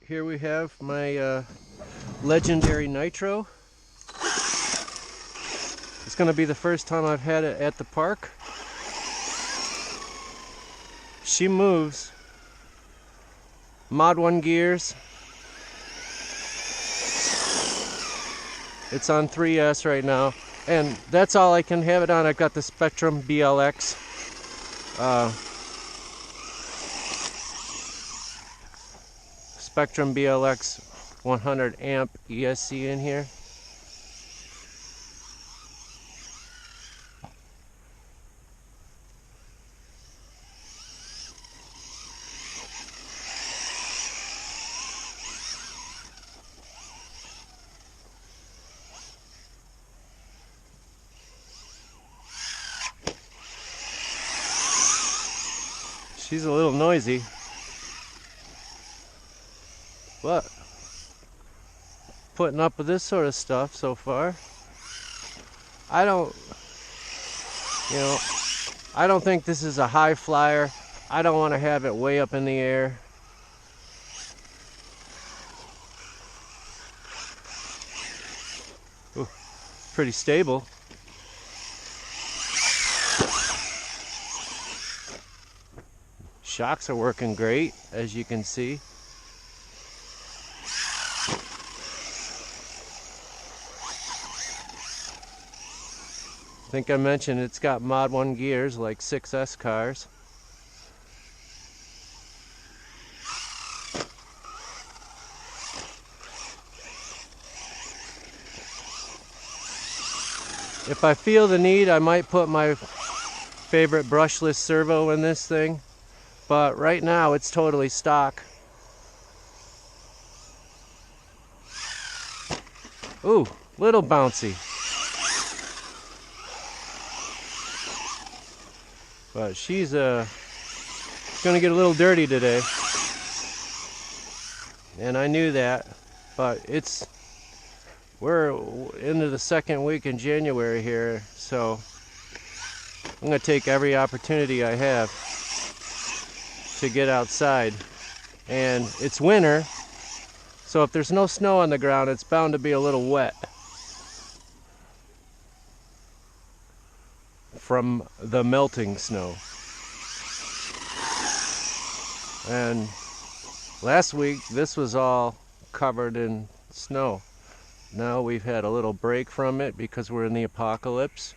Here we have my Laegendary Nitro. It's going to be the first time I've had it at the park. She moves. Mod 1 gears. It's on 3S right now. And that's all I can have it on. I've got the Spectrum BLX. Spectrum BLX 100 amp ESC in here. She's a little noisy, but putting up with this sort of stuff so far. I don't think this is a high flyer. I don't want to have it way up in the air. Ooh, pretty stable. Shocks are working great, as you can see. I think I mentioned it's got Mod 1 gears like 6S cars. If I feel the need, I might put my favorite brushless servo in this thing. But right now it's totally stock. Ooh, little bouncy. But she's gonna get a little dirty today. And I knew that. But we're into the second week in January here, so I'm gonna take every opportunity I have to get outside. And it's winter, so if there's no snow on the ground, it's bound to be a little wet from the melting snow. And last week this was all covered in snow. Now we've had a little break from it because we're in the apocalypse.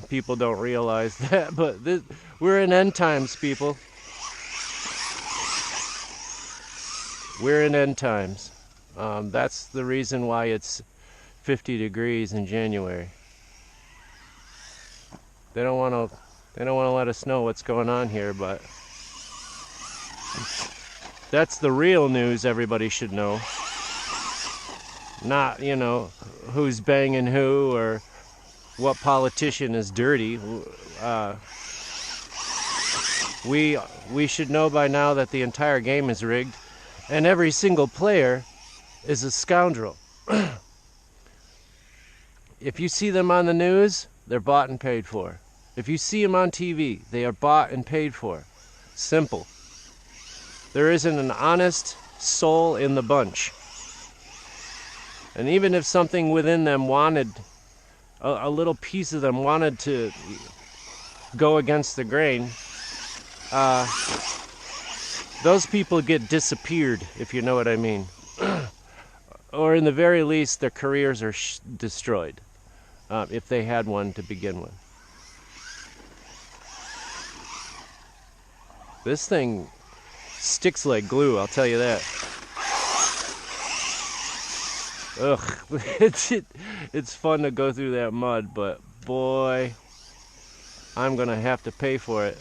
People don't realize that, but we're in end times, people. We're in end times. That's the reason why it's 50 degrees in January. They don't want to let us know what's going on here, but that's the real news everybody should know. Not, who's banging who or what politician is dirty. We should know by now that the entire game is rigged and every single player is a scoundrel. If you see them on the news, they're bought and paid for. If you see them on TV, they are bought and paid for. Simple. There isn't an honest soul in the bunch. And even if something within them wanted, a little piece of them wanted to go against the grain, those people get disappeared, if you know what I mean. Or in the very least, their careers are destroyed, if they had one to begin with. This thing sticks like glue, I'll tell you that. Ugh, it's fun to go through that mud, but boy, I'm gonna have to pay for it.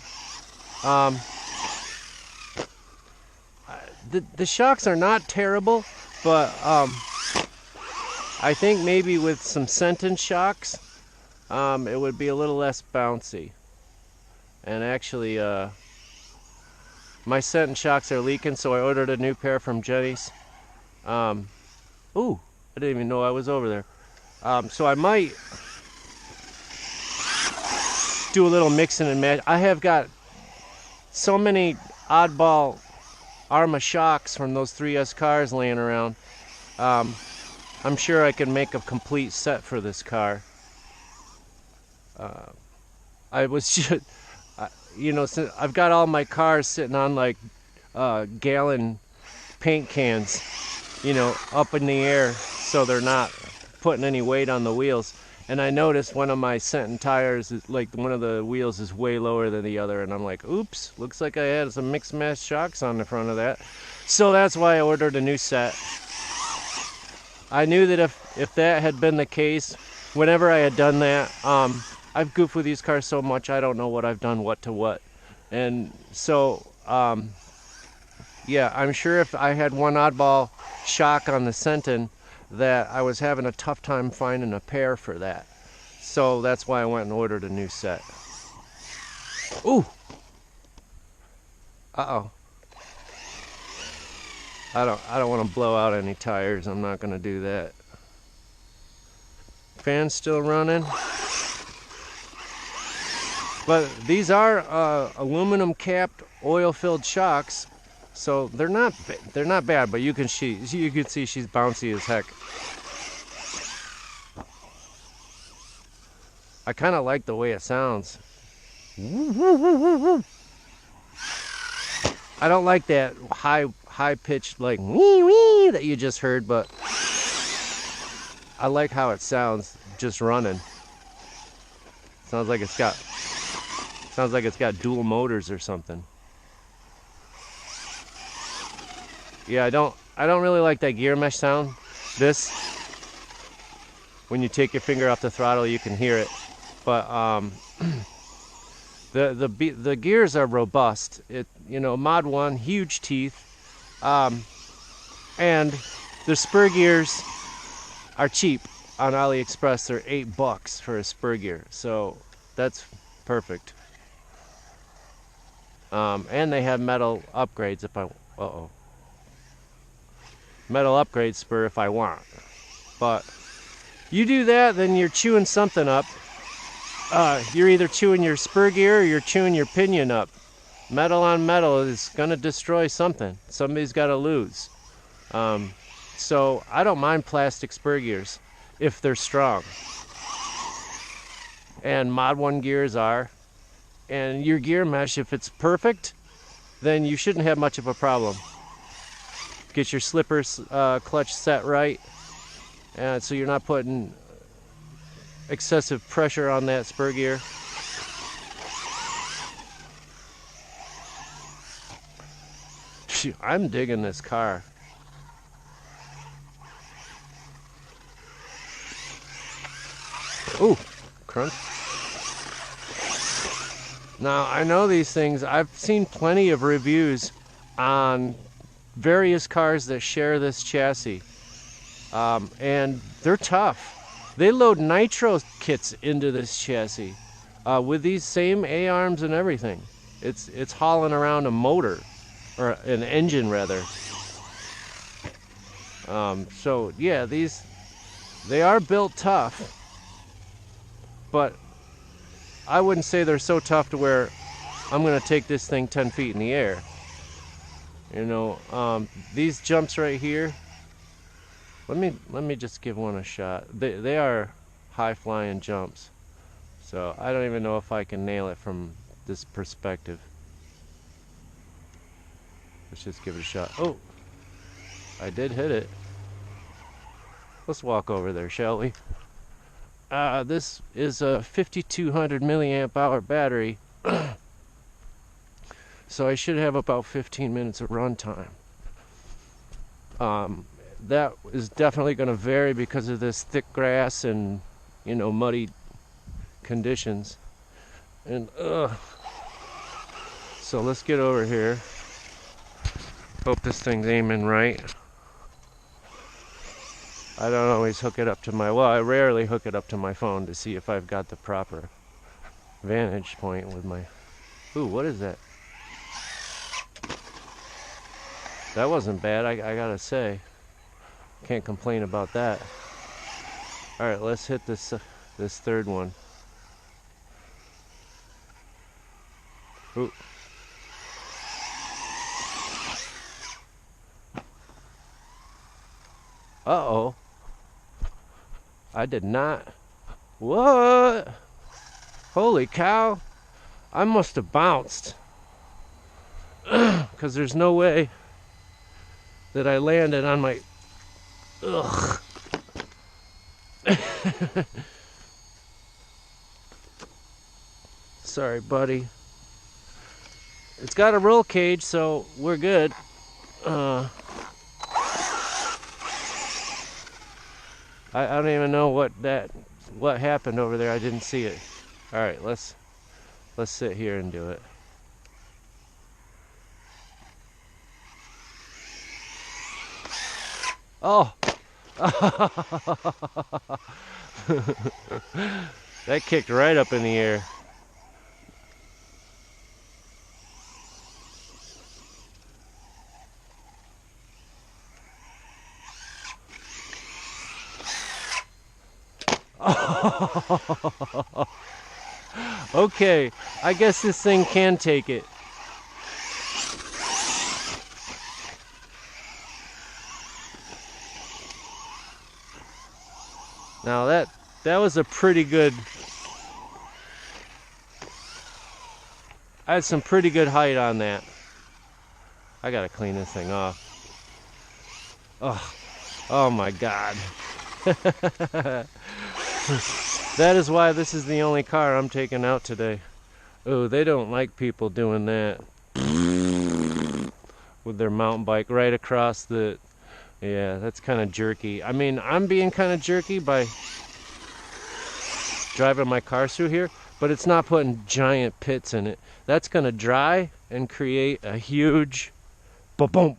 The shocks are not terrible, but I think maybe with some sentence shocks, it would be a little less bouncy. And actually, my sentence shocks are leaking, so I ordered a new pair from Jenny's. Ooh. I didn't even know I was over there. So I might do a little mixing and match. I have got so many oddball Arma shocks from those 3S cars laying around. I'm sure I can make a complete set for this car. I was just, you know, since I've got all my cars sitting on like gallon paint cans, you know, up in the air, so they're not putting any weight on the wheels. And I noticed one of my Senton tires, is, like one of the wheels is way lower than the other, and I'm like, oops, looks like I had some mixed match shocks on the front of that. So that's why I ordered a new set. I knew that if that had been the case, whenever I had done that, I've goofed with these cars so much I don't know what I've done what to what. And so, yeah, I'm sure if I had one oddball shock on the Senton, that I was having a tough time finding a pair for that. So that's why I went and ordered a new set. Ooh! Uh-oh. I don't want to blow out any tires. I'm not going to do that. Fan's still running. But these are aluminum capped oil filled shocks. So they're not bad, but you can see she's bouncy as heck. I kind of like the way it sounds. I don't like that high pitched like wee wee that you just heard, but I like how it sounds just running. Sounds like it's got dual motors or something. Yeah, I don't really like that gear mesh sound. This, when you take your finger off the throttle, you can hear it. But the gears are robust. You know, Mod 1, huge teeth, and the spur gears are cheap on AliExpress. They're $8 for a spur gear, so that's perfect. And they have metal upgrades if I metal upgrade spur if I want. But you do that, then you're chewing something up. You're either chewing your spur gear or you're chewing your pinion up. Metal on metal is gonna destroy something. Somebody's got to lose. So I don't mind plastic spur gears if they're strong. And Mod 1 gears are. And your gear mesh, if it's perfect, then you shouldn't have much of a problem. Get your slipper clutch set right, so you're not putting excessive pressure on that spur gear. I'm digging this car. Ooh, crunch. Now, I know these things. I've seen plenty of reviews on various cars that share this chassis, and they're tough. They load Nitro kits into this chassis with these same A-arms and everything. It's hauling around a motor, or an engine rather. So yeah, they are built tough, but I wouldn't say they're so tough to where I'm gonna take this thing 10 feet in the air. You know, these jumps right here, let me just give one a shot. They are high flying jumps, so I don't even know if I can nail it from this perspective. Let's just give it a shot. Oh, I did hit it. Let's walk over there, shall we? This is a 5200 milliamp hour battery. So I should have about 15 minutes of run time. That is definitely going to vary because of this thick grass and, you know, muddy conditions. And so let's get over here. Hope this thing's aiming right. I don't always hook it up to I rarely hook it up to my phone to see if I've got the proper vantage point with my... Ooh, what is that? That wasn't bad, I gotta say. Can't complain about that. Alright, let's hit this third one. Ooh. Uh-oh. I did not. What? Holy cow. I must have bounced. Because there's no way that I landed on my... Ugh. Sorry, buddy. It's got a roll cage, so we're good. I don't even know what happened over there. I didn't see it. All right, let's sit here and do it. Oh. That kicked right up in the air. Okay, I guess this thing can take it. Now that was a pretty good... I had some pretty good height on that. I gotta clean this thing off. Oh my God. That is why this is the only car I'm taking out today. Oh, they don't like people doing that. With their mountain bike right across the... Yeah, that's kind of jerky. I mean, I'm being kind of jerky by driving my car through here, but it's not putting giant pits in it. That's going to dry and create a huge... Ba-boom!